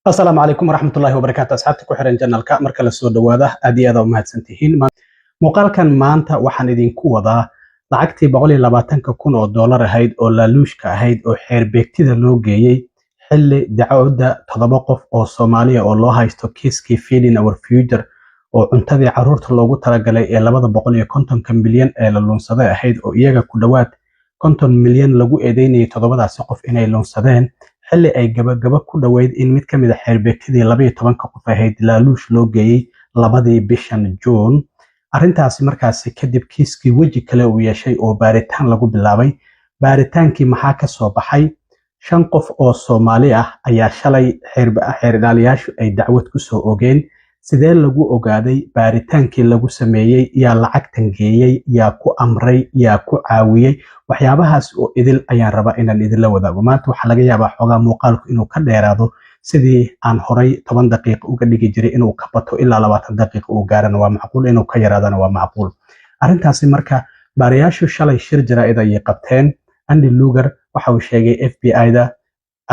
asalaamu calaykum waraxmatullaahi wabarakaatu asxaabta ku xiran janalka marka la soo dhawaada aad iyo aad u mahadsantihiin muuqaalkan maanta waxaan idinku wadaa lacagtii 120,000 oo doolar ahayd oo laaluushka ahayd oo xeerbeegtida loo geeyey xilli dacwada 7 qof oo Soomaaliya oo loo haysto kiiskii Feeding Our Future oo cuntadii caruurta loogu talagalay ee 250 milyan ee la lunsaday ahayd oo iyaga ku dhawaad 50 milyan lagu eedeynayay 7daasi qof inay lunsadeen xilli ay gabagaba ku dhaweyd in mid ka mid ah xeerbeegtidii 12 qof ahayd laaluush loo geeyey 2 bishan June arrintaasi markaasi kadib kiiskii weji kale uu yeeshay oo baaritaan lagu bilaabay baaritaankii maxaa ka soo baxay 5 qof oo Soomaali ah ayaa shalay xeer ilaaliyaashu ay dacwad ku soo ogeen sidee lagu ogaaday baaritaankii lagu sameeyey yaa lacagtan geeyey yaa ku amray yaa ku caawiyey waxyaabahaas oo idil ayaan rabaa inaan idinla wadaago maanta waxaa laga yaabaa xogaa muuqaalku inuu ka dheeraado sidii aan horay 10 daqiiqo uga dhigi jiray inuu ka bato ilaa 20 daqiiqo uu gaarana waa macquul inuu ka yaraadana waa macquul arrintaasi marka baarayaashu shalay shir jaraa'id ay qabteen Andy Luger waxa uu sheegay FBI-da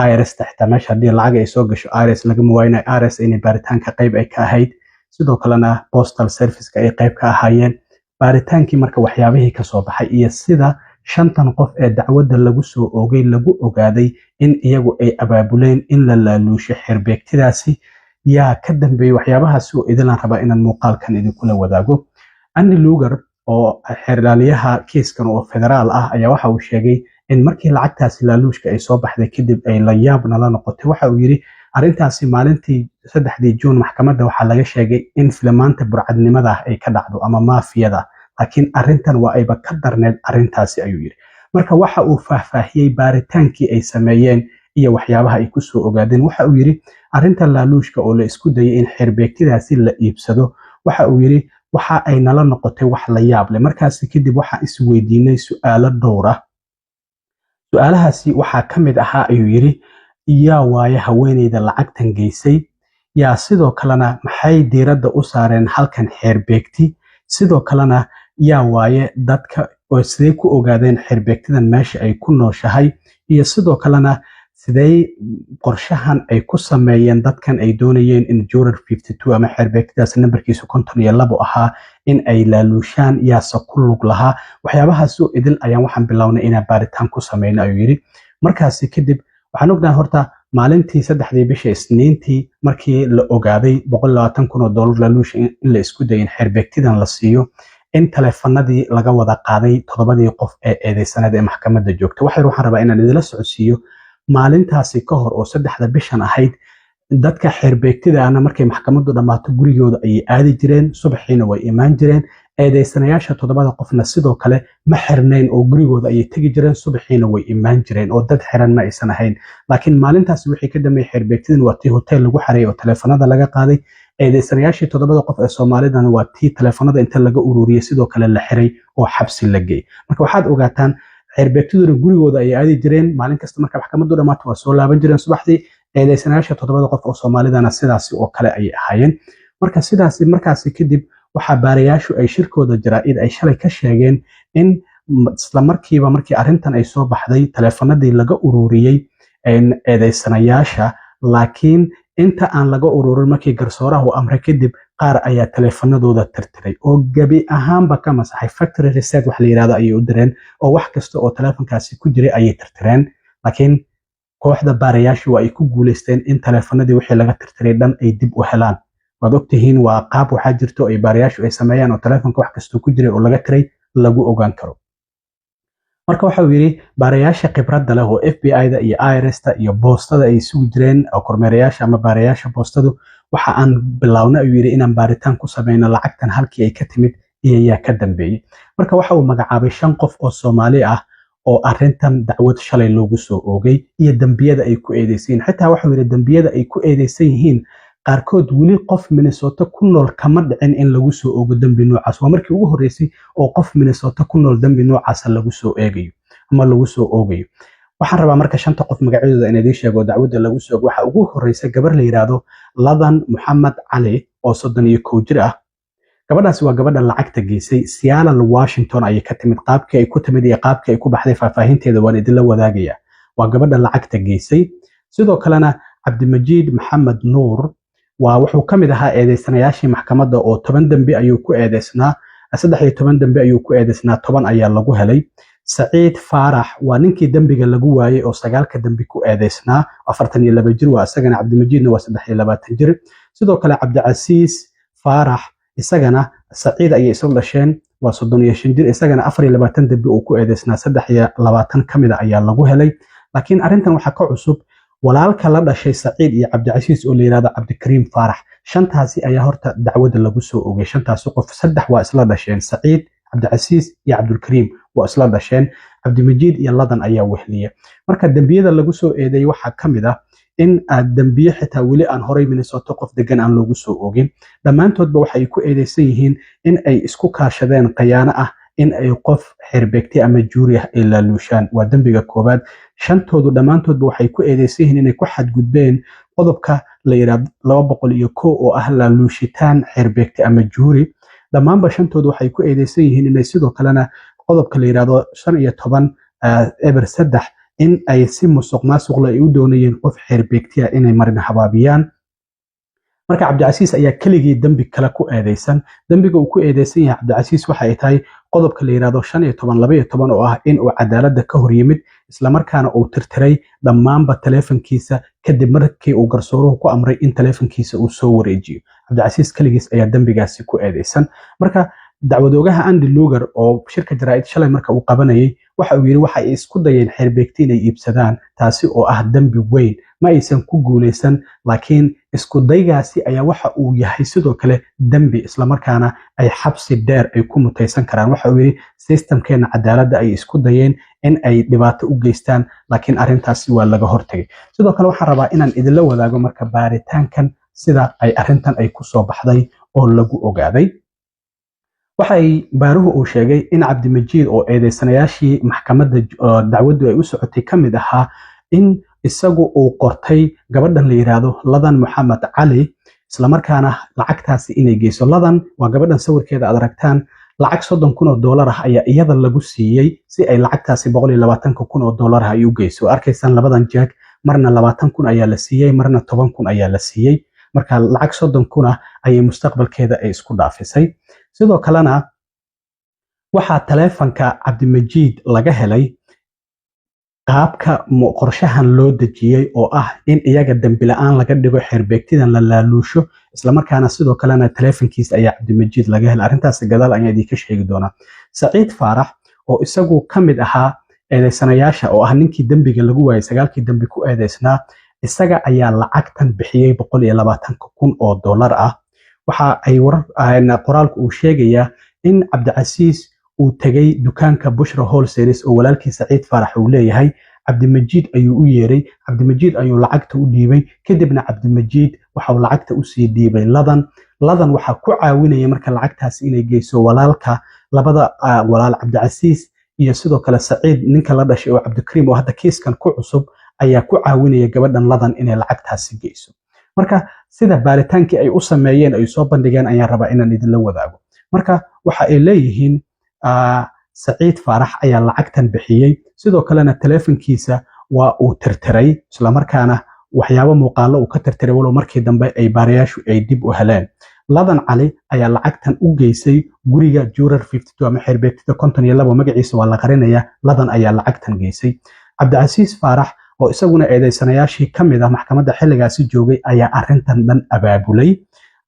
IRS taxta meesha hadii lacag ay soo gasho IRS laga muwaynay IRS inay baaritaanka qayb ay ka ahayd sidoo kalena postal service-ka ay qayb ka ahaayeen baaritaankii marka waxyaabihii ka soo baxay iyo sida 5 qof ee dacwada lagu soo oogay lagu ogaaday in iyagu ay abaabuleen in la laaluusho xeerbeegtidaasi yaa ka dambeeyay waxyaabahaas oo idilan raba inaan muuqaalkan idinkula wadaago Andy Luger oo xeer ilaaliyaha kiiskan oo federaal ah ayaa waxa uu sheegay in markii lacagtaasi laaluushka ay soo baxday kadib ay la yaab nala noqotay waxa uu yiri arrintaasi maalintii 3 June maxkamadda waxa laga sheegay in filmaanta burcadnimada ay ka dhacdo ama maafiyada laakiin arrintan waa ayba ka darneed arrintaasi ayuu yiri marka waxa uu faahfaahiyay baaritaankii ay sameeyeen iyo waxyaabaha ay ku soo ogaadeen waxa uu yiri arrintan laaluushka oo la isku dayay in xeerbeegtidaasi la iibsado waxa uu yiri waxa ay nala noqotay wax la yaab leh markaas kadib waxa isweydiinay su'aalo dhowr ah su'aalahaasi waxa ka mid ahaa ayuu yiri yaa waaye haweeneyda lacagtan geysay yaa sidoo kalena maxay diiradda u saareen halkan xeerbeegti sidoo kalena yaa waaye dadka oo sidee ku ogaadeen xeerbeegtidan meesha ay ku nooshahay iyo sidoo kalena sidee qorshahan ay ku sameeyeen dadkan ay doonayeen in Juror 52 ama xeerbeegtidaas nambarkiisu 52 ahaa in ay laaluushaan yaasa ku lug lahaa waxyaabahaas oo idil ayaan waxaan bilownay inaan baaritaan ku sameeyno ayuu yiri markaasi kadib waxaan ognahay horta maalintii 3 bisha Isniintii markii la ogaaday 120,000 oo doolar laaluush in la isku dayay in xeerbeegtidan la siiyo in taleefanadii laga wada qaaday 7 qof ee eedeysanada ee maxkamadda joogta waxaan rabaa inaan idila socodsiiyo maalintaasi ka hor oo 3 bishan ahayd dadka xeerbeegtida ana markay maxkamaddu dhamaato gurigooda ay aadi jireen subaxiina way imaan jireen eedeysanayaasha 7 qofna sidoo kale ma xirnayn oo gurigooda ay tagi jireen subaxiina way imaan jireen oo dad xiran ma aysan ahayn laakiin maalintaasi wixii ka dambeeyay xeerbeegtidan waa tii hotel lagu xareeyay oo taleefanada laga qaaday eedeysanayaashii 7 qof ee Soomaalidan waa tii taleefanada inta laga ururiyay sidoo kale la xiray oo xabsi la geeyay marka waxaad ogaataan xeerbeegtiduna gurigooda ay aadi jireen maalin kasta marka maxkamaddu dhamaato waa soo laaban jireen subaxdii eedeysanayaasha 7 qof oo Soomaalidana sidaasi oo kale ay ahaayeen marka sidaasi markaasi kadib waxa baarayaashu ay shirkooda jaraa'id ay shalay ka sheegeen in isla markiiba markii arrintan ay soo baxday taleefanadii laga ururiyay eedeysanayaasha laakiin inta aan laga ururin markii garsooraha uu amray kadib qaar ayaa taleefanadooda tirtiray oo gabi ahaanba ka masaxay factory reset wax la yiraahdo ay u direen oo wax kasta oo taleefankaasi ku jiray ay tirtireen laakiin kooxda baarayaashu ay ku guuleysteen in taleefanadii wixii laga tirtiray dhan ay dib u helaan waad ogtihiin waa qaab waxa jirto ay baarayaashu ay sameeyaan oo taleefanka wax kasta ku jiray oo laga tiray lagu ogaan karo marka waxa uu yiri baarayaasha khibradda leh oo FBI-da iyo IRS-ta iyo boostada ay isugu jireen oo kormeerayaasha ama baarayaasha boostadu waxa aan bilownay ayuu yiri inaan baaritaan ku sameeyno lacagtan halkii ay ka timid iyo yaa ka dambeeyay marka waxa uu magacaabay 5 qof oo Soomaali ah oo arrintan dacwad shalay loogu soo oogay iyo dambiyada ay ku eedeysan xitaa waxa uu yiri dambiyada ay ku eedeysan yihiin qaarkood weli qof Minnesota ku nool kama dhicin in lagu soo oogo dambi noocaas waa markii ugu horeysay oo qof Minnesota ku nool dambi noocaas lagu soo eegayo ama lagu soo oogayo waxaan rabaa marka 5 qof magacadooda in ay sheego dacwada lagu soo oogo waxa ugu horeysay gabar la yiraahdo Ladan Muhammad Ali oo 31 jir ah gabadhaasi waa gabadha lacagta geysay Seattle Washington ayay ka timid qaabkii ay ku timid iyo qaabkii ay ku baxday faahfaahinteeda waan idin la wadaagaya waa gabadha lacagta geysay sidoo kalena cabdimajiid maxamed nuur waa wuxuu ka mid ahaa eedeysanayaashii maxkamadda oo 10 dambi ayuu ku eedeysnaa 13 dambi ayuu ku eedeysnaa 10 ayaa lagu helay saciid faarax waa ninkii dambiga lagu waayay oo 9 dambi ku eedeysnaa 42 jir waa isagana cabdimajiidna waa 23 jir sidoo kale cabdicasiis faarax isagana saciid ayay isla dhasheen waa 35 jir isagana 24 dambi uu ku eedeysnaa 23 kamid ayaa lagu helay laakiin arintan waxa ka cusub walaalka la dhashay saciid iyo cabdicasiis oo la yiraahdo cabdikariim faarax shantaasi ayaa horta dacwada lagu soo oogay shantaasi qof saddex waa isla dhasheen saciid cabdicasiis iyo cabdulkariim waa isla dhasheen cabdimajiid iyo ladan ayaa wehliya marka dambiyada lagu soo eedeeyay waxaa kamid ah in dambiye xitaa weli aan horay Minnesota qof degan aan loogu soo oogin dhammaantoodba waxay ku eedeysan yihiin in ay isku kaashadeen khiyaano ah in ay qof xirbeegti ama juuri ah ay laaluushaan waa dambiga koobaad shantoodu dhammaantoodba waxay ku eedeysan yihiin inay ku xadgudbeen qodobka la yiraahdo 201 oo ah laaluushitaan xirbeegti ama juuri dhammaanba shantoodu waxay ku eedeysan yihiin inay sidoo kalena qodobka la yiraahdo 15 eber 3 in ay si musuqmaasuq leh u doonayeen qof xirbeegti ah inay marin habaabiyaan marka cabdicasiis ayaa keligii dambi kale ku eedeysan dambiga uu ku eedeysan yahay cabdicasiis waxa ay tahay qodobka la yiraahdo 15 oo ah in uu cadaaladda ka hor yimid isla markaana uu tirtiray dhammaanba taleefankiisa kadib markii uu garsooruhu ku amray in taleefankiisa uu soo wareejiyo cabdicasiis keligiis ayaa dambigaasi ku eedeysan marka dacwadoogaha Andy Luger oo shirka jaraa'id shalay marka uu qabanayay waxa uu yiri waxa ay isku dayeen xirbeegti inay iibsadaan taasi oo ah dambi weyn ma aysan ku guuleysan laakiin isku daygaasi ayaa waxa uu yahay sidoo kale dambi isla markaana ay xabsi dheer ay ku mutaysan karaan waxa uu yiri systemkeena cadaaladda ay isku dayeen in ay dhibaato u geystaan laakiin arintaasi waa laga hortagay sidoo kale waxaan rabaa inaan idinla wadaago marka baaritaankan sida ay arintan ay ku soo baxday oo lagu ogaaday waxay baaruhu uu sheegay in cabdimajiid oo eedeysanayaashii maxkamadda dacwaddu ay u socotay kamid ahaa in isagu uu qortay gabadhan la yiraahdo ladan maxamed cali isla markaana lacagtaasi inay geyso ladan waa gabadhan sawirkeeda aad aragtaan lacag $30,000 ah ayaa iyada lagu siiyay si ay lacagtaasi $120,000 ay u geyso arkaysaan labadan jeeg marna 20,000 ayaa la siiyay marna 10,000 ayaa la siiyay marka lacag 30,000 ah ayay mustaqbalkeeda ay isku dhaafisay sidoo kalena waxaa taleefanka cabdimajiid laga helay qaabka qorshahan loo dejiyay oo ah in iyaga dambi la'aan laga dhigo xirbeegtidan la laaluusho isla markaana sidoo kalena taleefankiisa ayaa cabdimajiid laga helay arrintaas gadaal ayaan idinka sheegi doonaa saciid faarax oo isagu kamid ahaa eedeysanayaasha oo ah ninkii dambiga lagu waayay 9kii dambi ku eedeysnaa isaga ayaa lacagtan bixiyay $120,000 ah waxa ay qoraalku uu sheegayaa in cabdicasiis uu tagay dukaanka Bushra Wholesale oo walaalkii Saciid Faarax uu leeyahay cabdimajiid ayuu u yeeray cabdimajiid ayuu lacagta u dhiibay kadibna cabdimajiid waxa uu lacagta u sii dhiibay ladan waxa ku caawinaya marka lacagtaasi inay geyso walaalka labada walaal cabdicasiis iyo sidoo kale Saciid ninka la dhashay oo Cabdikariim oo hadda kiiskan ku cusub ayaa ku caawinaya gabadhan ladan inay lacagtaasi geyso marka sida baaritaankii ay u sameeyeen ay soo bandhigeen ayaan rabaa inaan idinla wadaago marka waxa ay leeyihiin Saciid Faarax ayaa lacagtan bixiyay sidoo kalena taleefankiisa waa uu tirtiray isla markaana waxyaabo muuqaalo uu ka tirtiray walow markii dambe ay baarayaashu ay dib u heleen ladan cali ayaa lacagtan u geysay guriga Jurar 52 ama xirbeegtida 52 magaciisa waa la qarinayaa ladan ayaa lacagtan geysay cabdicasiis faarax oo isaguna eedeysanayaashii kamid ah maxkamadda xilligaasi joogay ayaa arintan dhan abaabulay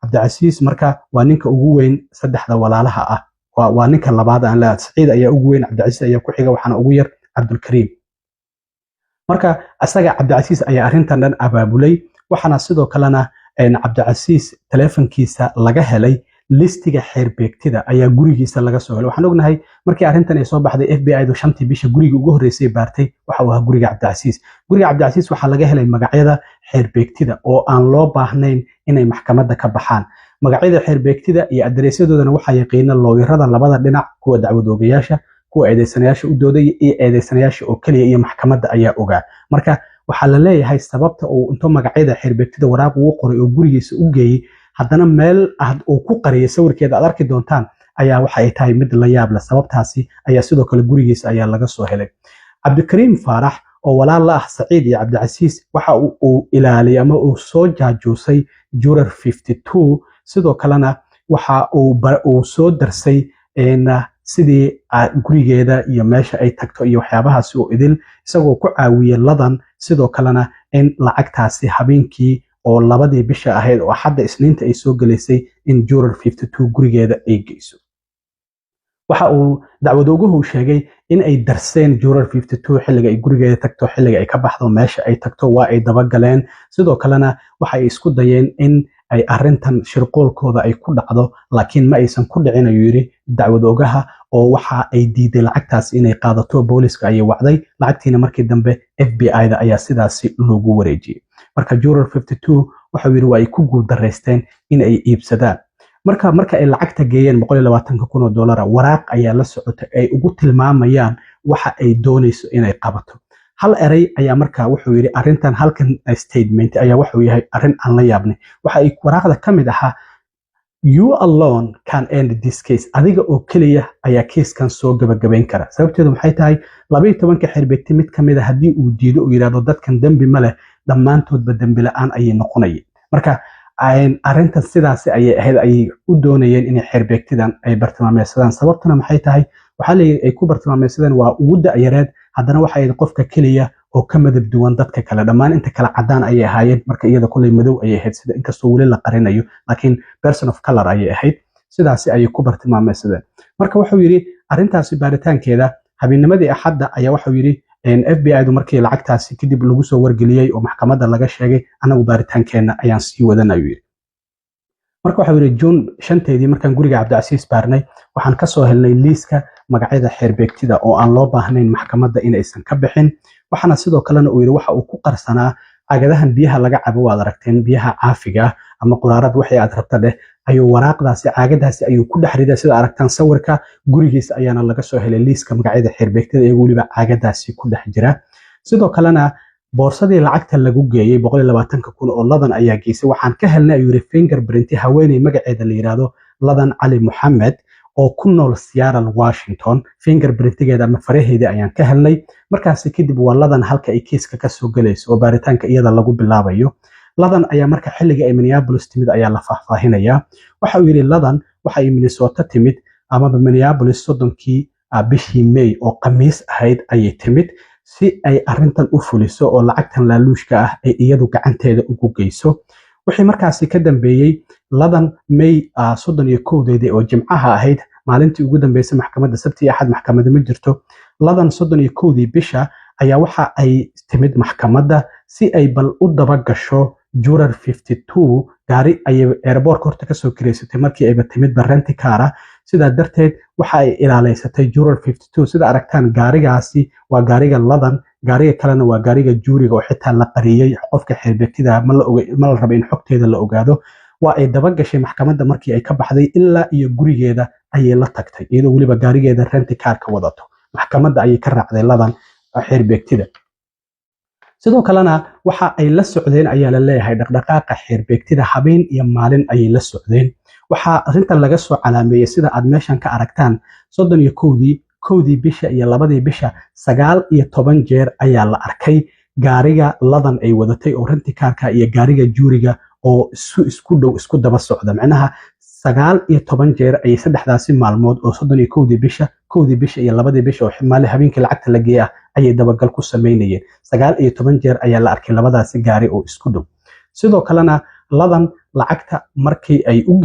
cabdicasiis marka waa ninka ugu weyn saddexda walaalaha ah waa ninka labaad aan la Saciid ayaa ugu weyn cabdicasiis ayaa ku xiga waxaana ugu yar Cabdulkariim marka asaga cabdicasiis ayaa arintan dhan abaabulay waxaana sidoo kalena cabdicasiis taleefankiisa laga helay listiga xirbeegtida ayaa gurigiisa laga soo helay waxaan ognahay markii arintan ay soo baxday FBI do 5tii bisha guriga ugu horeysay baartay waxa uu ahaa guriga cabdicasiis waxa laga helay magacyada xirbeegtida oo aan loo baahnayn inay maxkamadda ka baxaan magacyada xirbeegtida iyo adereesadoodana waxa yaqiina looyarada labada dhinac kuwa dacwadoogayaasha kuwa eedeysanayaasha u dooday iyo eedeysanayaasha oo kaliya iyo maxkamadda ayaa ogaa marka waxaa la leeyahay sababta uu inta magacyada xirbeegtida waraaq uu qoray oo gurigiisa u geeyay haddana meel uu ku qariyay sawirkeeda aad arki doontaan ayaa waxa ay tahay mid la yaab leh sababtaasi ayaa sidoo kale gurigiisa ayaa laga soo helay Cabdikariim Faarax oo walaal la ah Saciid iyo Cabdicasiis waxa uu ilaaliyay ama uu soo jaajuusay Juror 52 sidoo kalena waxa uu soo darsay sidii gurigeeda iyo meesha ay tagto iyo waxyaabahaasi oo idil isagoo ku caawiyay ladan sidoo kalena in lacagtaasi habeenkii oo labadii bisha ahayd oo xadda isniinta ay soo galaysay in Juror 52 gurigeeda ay geyso waxa uu dacwadooguhu sheegay in ay darseen Juror 52 xilliga ay gurigeeda tagto xilliga ay ka baxdo meesha ay tagto waa ay daba galeen sidoo kalena waxa ay isku dayeen in ay arintan shirqoolkooda ay ku dhacdo laakiin ma aysan ku dhicin ayuu yiri dacwadoogaha oo waxa ay diiday lacagtaas inay qaadato booliska ay wacday lacagtiina markii dambe FBI-da ayaa sidaasi loogu wareejiyay marka Juror 52 waxa uu yiri waa ay ku guul dareysteen in ay iibsadaan marka ay lacagta geeyeen $120,000 waraaq ayaa la socotay ay ugu tilmaamayaan waxa ay doonayso inay qabato hal eray ayaa marka wuxuu yiri arintan halkan statement ayaa wuxuu yahay arin aan la yaabnay waxa ay waraaqda kamid ahaa you alone can end this case adiga oo kaliya ayaa keeskan soo gabagabeyn kara sababteedu maxay tahay 12 xirbeegti mid kamid ah hadii uu diido uu yiraahdo dadkan dambi ma leh dhamaantoodba dambi la'aan ay noqonayeen marka arintan sidaas ayay ahayd ay u doonayeen in xirbeegtidan ay bartilmaameedsadaan sababtuna maxay tahay waxa ay ku bartilmaameedsadeen waa ugu da'yareed haddana waxa ay qofka kaliya oo ka madab duwan dadka kale dhammaan inta kala cadaan ayay ahaayeen marka iyada kulay madow ayay ahayd sida inkastoo wali la qarinayo laakiin person of color ayay ahayd sidaas ayay ku bartilmaameedsadeen marka wuxuu yiri arintaasi baaritaankeeda habeennimadii axadda ayaa wuxuu yiri FBI-du markii lacagtaasi kadib lagu soo wargeliyay oo maxkamadda laga sheegay anagu baaritaankeena ayaan sii wadanayo yiri marka waxa yiri June 5teedii markaan guriga Cabdicasiis baarnay waxaan ka soo helnay liiska magacyada xirbeegtida oo aan loo baahnayn maxkamadda in aysan ka bixin waxana sidoo kalena uu yiri waxa uu ku qarsanaa agadahan biyaha laga cabo waad aragteen biyaha caafiga ama quraarad waxay aad rabta leh ayuu waraaqdaasi caagadaasi ayuu ku dhaxriday sida aragtaan sawirka gurigiisa ayaana laga soo helay liiska magacyada xirbeegtida ee waliba caagadaasi ku dhex jira sidoo kalena boorsadii lacagta lagu geeyay 120,000 oo ladan ayaa geysay waxaan ka helnay ayuu yiri fingerprint haweeney magaceeda la yiraahdo ladan cali Mohammed oo ku nool Seattle Washington fingerprintgeeda ama faraheeda ayaan ka helnay markaas kadib waa ladan halka ay kiiska ka soo galayso oo baaritaanka iyada lagu bilaabayo ladan ayaa marka xilliga ay Minneapolis timid ayaa la faahfaahinaya waxa uu yiri ladan waxa ay Minnesota timid ama Minneapolis 30kii bishii May oo Khamiis ahayd ayay timid si ay arintan u fuliso oo lacagtan laaluushka ah ay iyadu gacanteeda ugu geyso wixii markaasi ka dambeeyay ladan May 31deedii oo Jimcaha ahayd maalintii ugu dambeysay maxkamadda Sabti iyo Axad maxkamadda ma jirto ladan 31dii bisha ayaa waxa ay timid maxkamadda si ay bal u daba gasho Juror 52 gaari ay airport horta ka soo kireysatay markii ay timid barrenti kaara sida darteed waxa ay ilaaleysatay Juror 52 sida aragtaan gaarigaasi waa gaariga ladan gaariga kalena waa gaariga juuriga oo xitaa la qariyay qofka xirbeegtida ma la rabo in xogteeda la ogaado waa ay daba gashay maxkamadda markii ay ka baxday ilaa iyo gurigeeda ayay la tagtay iyadoo waliba gaarigeeda renti kaarka wadato maxkamadda ayay ka raacday ladan xirbeegtida sidoo kalena waxa ay la socdeen ayaa la leeyahay dhaqdhaqaaqa xirbeegtida habeen iyo maalin ayay la socdeen waxa arintan laga soo calaameeyay sida aad meeshan ka aragtaan 31dii bisha iyo 2dii bisha 19 jeer ayaa la arkay gaariga ladan ay wadatay oo renti kaarka iyo gaariga juuriga oo isku dhow isku daba socda macnaha 19 jeer ay saddexdaasi maalmood oo 31dii bisha 1dii bisha iyo 2dii bisha oo maalin habeenkii lacagta la geeyay ayay dabagal ku sameynayeen 19 jeer ayaa la arkay labadaasi gaari oo isku dhow sidoo kalena ladan lacagta markii ay u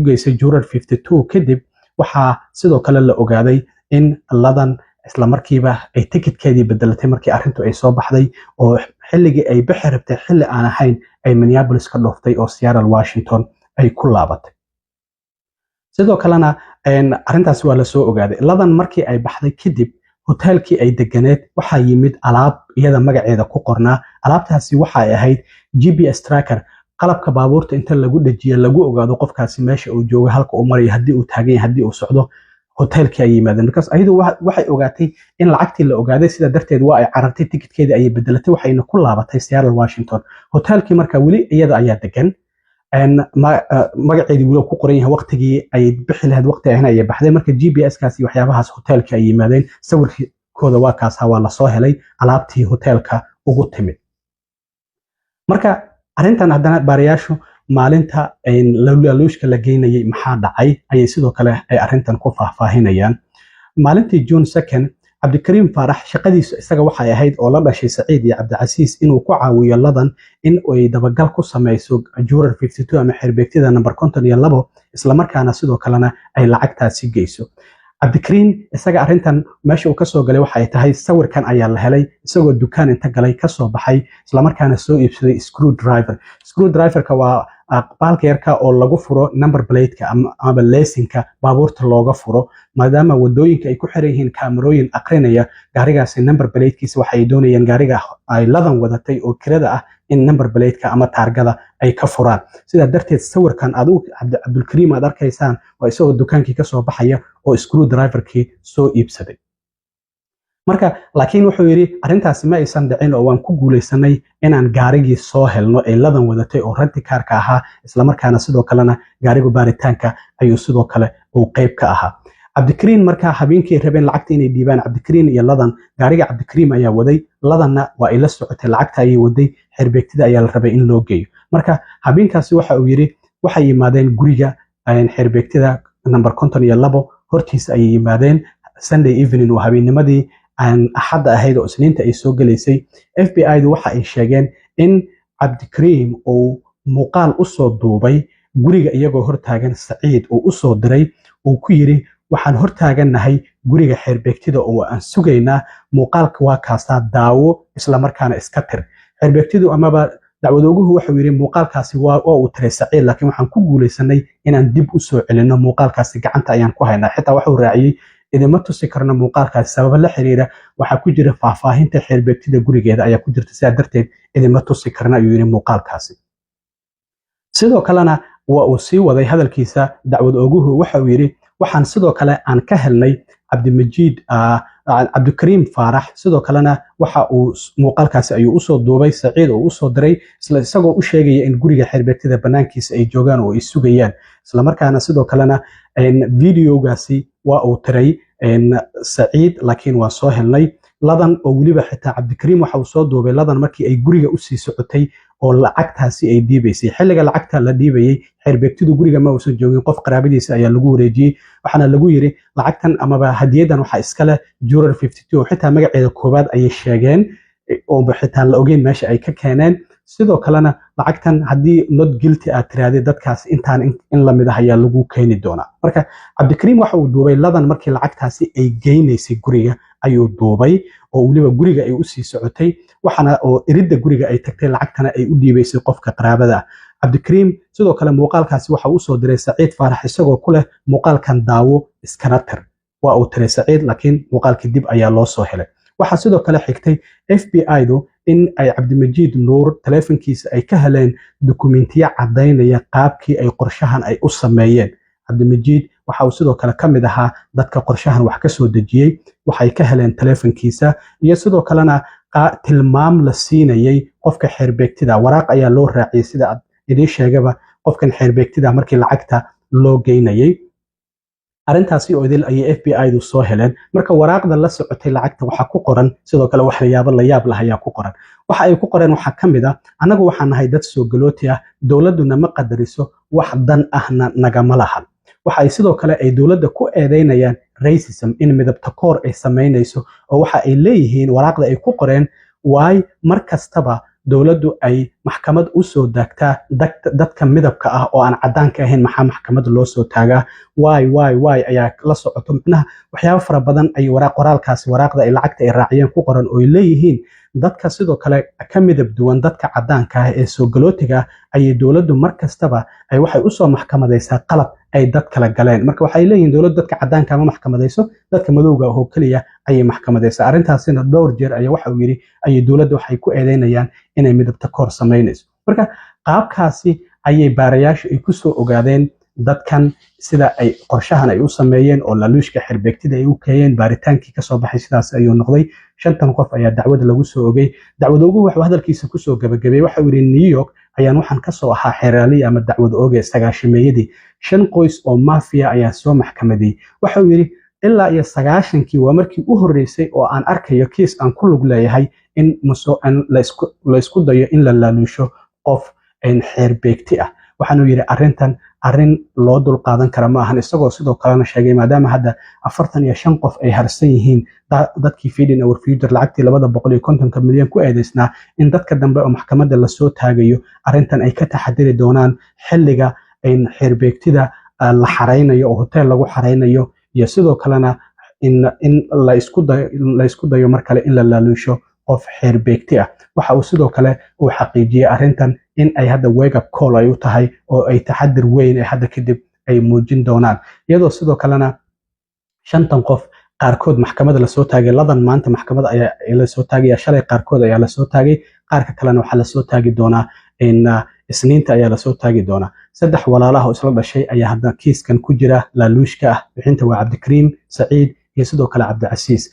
geysay Juror 52 kadib waxa sidoo kale la ogaaday in ladan isla markiiba ay ticketkeedii bedelatay markii arintu ay soo baxday oo xilligii ay bixi rabtay xilli aan ahayn ay Minneapolis ka dhooftay oo Seattle Washington ay ku laabatay sidoo kalena arintaas waa la soo ogaaday ladan markii ay baxday kadib hotelkii ay deganeed waxa yimid alaab iyada magaceeda ku qornaa alaabtaasi waxa ay ahayd GPS tracker qalabka baabuurta inta lagu dhajiyo lagu ogaado qofkaasi meesha uu joogo halka uu marayo hadii uu taagan yahay hadii uu socdo hotelkii ay yimaadeen markaas ayadu waxay ogaatay in lacagtii la ogaaday sida darteed waa ay carartay ticketkeedii ay bedelatay waxayna ku laabatay Seattle Washington hotelkii marka wali iyada ayaa degan magaceedii wuu ku qoran yahay waqtigii ay bixi lahayd waqti ahna ay baxday marka GPS kaasi waxyaabahaas hotelka ay yimaadeen sawirkii codkooda waa kaasa waa la soo helay alaabtii hoteelka ugu timid marka arrintan haddana baarayaashu maalinta laaluushka la geynayay maxaa dhacay ayay sidoo kale ay arrintan ku faahfaahinayaan maalintii June 2 cabdikariim faarax shaqadiisu isaga waxay ahayd oo la dhashay Saciid iyo Cabdicasiis inuu ku caawiyo ladan in ay dabagal ku samayso Juror 52 ama xirbeegtida number 52 isla markaana sidoo kalena ay lacagtaasi geyso cabdikariim isaga arrintan meesha uu ka soo galay waxay tahay sawirkan ayaa la helay isagoo dukaan inta galay ka soo baxay isla markaana soo iibsaday screwdriver-ka waa baalka yarka oo lagu furo number plate-ka ama leesinka baabuurta looga furo maadaama wadooyinka ay ku xiran yihiin kaamirooyin aqrinaya gaarigaasi number plate-kiisa waxay doonayaan gaariga ay ladan wadatay oo kirada ah in number plate-ka ama taargada ay ka furaan sida darteed sawirkan aad cabdulkariim aad arkaysaan waa isagoo dukaankii ka soo baxaya oo screwdriver-kii soo iibsaday marka laakiin wuxuu yiri arrintaasi ma aysan dhicin oo waan ku guuleysanay inaan gaarigii soo helno ee ladan wadatay oo ranti kaarka ahaa isla markaana sidoo kalena gaariga baaritaanka ayuu sidoo kale uu qayb ka ahaa cabdikariim marka habeenkii rabeen lacagta inay dhiibaan cabdikariim iyo ladan gaariga cabdikariim ayaa waday ladanna waa ay la socotay lacagta ayay waday xirbeegtida ayaa la rabay in loo geeyo marka habeenkaasi waxa uu yiri waxay yimaadeen guriga xirbeegtida number 52 hortiisa ayay yimaadeen Sunday evening oo habeennimadii aan axad ahayd oo isniinta ay soo galeysay FBI-du waxa ay sheegeen in cabdikariim uu muuqaal u soo duubay guriga iyagoo hortaagan Saciid uu u soo diray uu ku yiri waxaan hortaaganahay guriga xirbeegtida oo aan sugaynaa muuqaalka waa kaasa daawo isla markaana iska tir xirbeegtidu amaba dacwadooguhu wuxuu yiri muuqaalkaasi waa uu tiray Saciid laakiin waxaan ku guuleysanay inaan dib u soo celino muuqaalkaasi gacanta ayaan ku haynaa xitaa wuxuu raaciyay idima tusi karna muuqaalkaasi sabab la xiriira waxa ku jira faahfaahinta xirbeegtida gurigeeda ayaa ku jirta sidaa darteed idima tusi karna ayuu yiri muuqaalkaasi sidoo kalena waa uu sii waday hadalkiisa dacwad ooguhu waxa uu yiri waxaan sidoo kale aan ka helnay cabdikariim faarax sidoo kalena waxa uu muuqaalkaasi ayuu usoo duubay Saciid oo usoo diray isagoo u sheegaya in guriga xirbeegtida banaankiisa ay joogaan oo ay sugayaan isla markaana sidoo kalena videogaasi waa uu tiray Saciid laakiin waa soo helnay ladan oo waliba xitaa cabdikariim waxa uu soo duubay ladan markii ay guriga u sii socotay oo lacagtaasi ay dhiibaysay xilliga lacagta la dhiibayay xirbeegtidu guriga ma uusan joogin qof qaraabadiisa ayaa lagu wareejiyay waxaana lagu yiri lacagtan amaba hadiyadan waxa iska leh Juror 52 oo xitaa magaceeda koobaad ay sheegeen oo xitaa la ogeyn meesha ay ka keeneen sidoo kalena lacagtan hadii not guilty aad tiraahday dadkaas intaan in la mid ah ayaa lagu keeni doonaa marka cabdikariim waxa uu duubay ladan markii lacagtaasi ay geynaysay guriga ayuu duubay oo waliba guriga ay u sii socotay waxana oo iridda guriga ay tagtay lacagtana ay u dhiibaysay qofka qaraabada cabdikariim sidoo kale muuqaalkaasi waxa uu soo diray Saciid faarax isagoo ku leh muuqaalkan daawo iskana tir waa uu tiray Saciid laakiin muuqaalkii dib ayaa loo soo helay waxa sidoo kale xigtay FBI-du in ay Cabdimajiid Nuur telefonkiisa ay ka heleen dukumeentiyo cadeynaya qaabkii ay qorshahan ay u sameeyeen Cabdimajiid waxa uu sidoo kale kamid ahaa dadka qorshahan wax ka soo dejiyay waxay ka heleen telefonkiisa iyo sidoo kalena tilmaam la siinayay qofka xirbeegtida waraaq ayaa loo raaciyay sida idin sheegaba qofkan xirbeegtida markii lacagta loo geynayay arrintaasi oo idil ay FBI-du soo heleen marka waraaqda la socotay lacagta waxa ku qoran sidoo kale wax la yaab leh ayaa ku qoran waxa ay ku qoreen waxa kamid ah anagu waxaan nahay dad soo galooti ah dawladuna ma qadariso wax dan ahna nagama lahan waxa ay sidoo kale ay dawladda ku eedeynayaan racism in midabta koor ay sameynayso oo waxa ay leeyihiin waraaqda ay ku qoreen waay markastaba dawladdu ay maxkamad u soo daagtaa dadka midabka ah oo aan cadaanka ahayn maxaa maxkamad loo soo taagaa waay ayaa la socoto macnaha waxyaabo fara badan ay qoraalkaasi waraaqda ay lacagta ay raaciyeen ku qoran oo ay leeyihiin dadka sidoo kale ka midab duwan dadka cadaanka ah ee soo galootiga ayay dawladdu markastaba ay waxay u soo maxkamadaysaa qalab ay dad kala galeen marka waxay leeyihiin dawladdu dadka cadaanka ma maxkamadayso dadka madowga oo kaliya ayay maxkamadaysaa arrintaasina dhowr jeer ayaa waxa uu yiri ayay dawladdu waxay ku eedeynayaan inay midabta koor sameynayso marka qaabkaasi ayay baarayaashu ay ku soo ogaadeen dadkan sida ay qorshahan ay u sameeyeen oo laaluushka xirbeegtida ay u keeyeen baaritaankii ka soo baxay sidaas ayuu noqday 5 qof ayaa dacwada lagu soo ogay dacwadoogu wuxuu hadalkiisa ku soo gabagabay waxa uu yiri New York ayaan waxaan ka soo ahaa xeeraali ama dacwad ooge 9meeyadii 5 qoys oo mafia ayaa soo maxkamadiyay waxa uu yiri ilaa iyo 90kii waa markii u horeysay oo aan arkayo kiis aan ku lug leeyahay in la isku dayo in la laaluusho qof xeer beegti ah. waxaanu yiri arrin loo dul qaadan kara ma ahan, isagoo sidoo kalena sheegay maadaama hadda 45 qof ay harsan yihiin dadkii Feeding Our Future lacagtii 250 milyan ku eedeysnaa in dadka dambe oo maxkamadda la soo taagayo arrintan ay ka taxadiri doonaan xilliga xeer beegtida la xareynayo oo hotel lagu xareynayo, iyo sidoo kalena in la isku dayo mar kale in la laaluusho qof xeer beegti ah. waxa uu sidoo kale uu xaqiijiyay arrintan in ay hadda wake up call ay u tahay oo ay taxadir weyn ee hadda kadib ay muujin doonaan, iyadoo sidoo kalena 50 qof qaarkood maxkamadda la soo taagay. ladan maanta maxkamadda ayaa la soo taagay, shalay qaarkood ayaa la soo taagay, qaarka kalena waxa la soo taagi doonaa isniinta ayaa la soo taagi doonaa. 3 walaalaha oo isla dhashay ayaa hadda kiiskan ku jira laaluushka ah. bixinta waa Cabdikariim, Saciid iyo sidoo kale Cabdicasiis.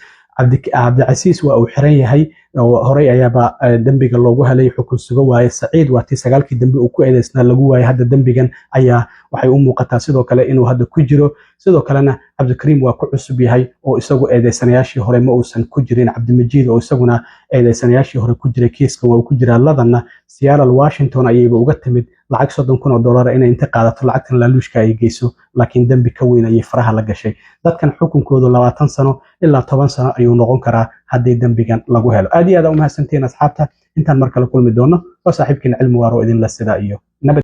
Cabdicasiis waa uu xiran yahay horey ayaaba dambiga loogu helay xukun suga waaye. Saciid waa tii 9kii dambi uu ku eedeysnaa lagu waayay, hadda dambigan ayaa waxay u muuqataa sidoo kale inuu hadda ku jiro. sidoo kalena Cabdikariim waa ku cusub yahay oo isagu eedeysanayaashii hore ma uusan ku jirin. Cabdimajiid oo isaguna eedeysanayaashii hore ku jiray kiiska waa ku jiraa. ladanna Seattle Washington ayayba uga timid lacag $30,000 inay inta qaadato lacagtan laaluushka ay geyso, laakiin dambi ka weyn ayay faraha la gashay. dadkan xukunkoodu 20 sano ilaa 10 sano ayuu noqon karaa haddii dambigan lagu helo. aad iyo aad u mahadsantiin asxaabta. intaan mar kale kulmi doono waa saaxiibkiin Cilmi Waaro idin la sidaa iyo nabad.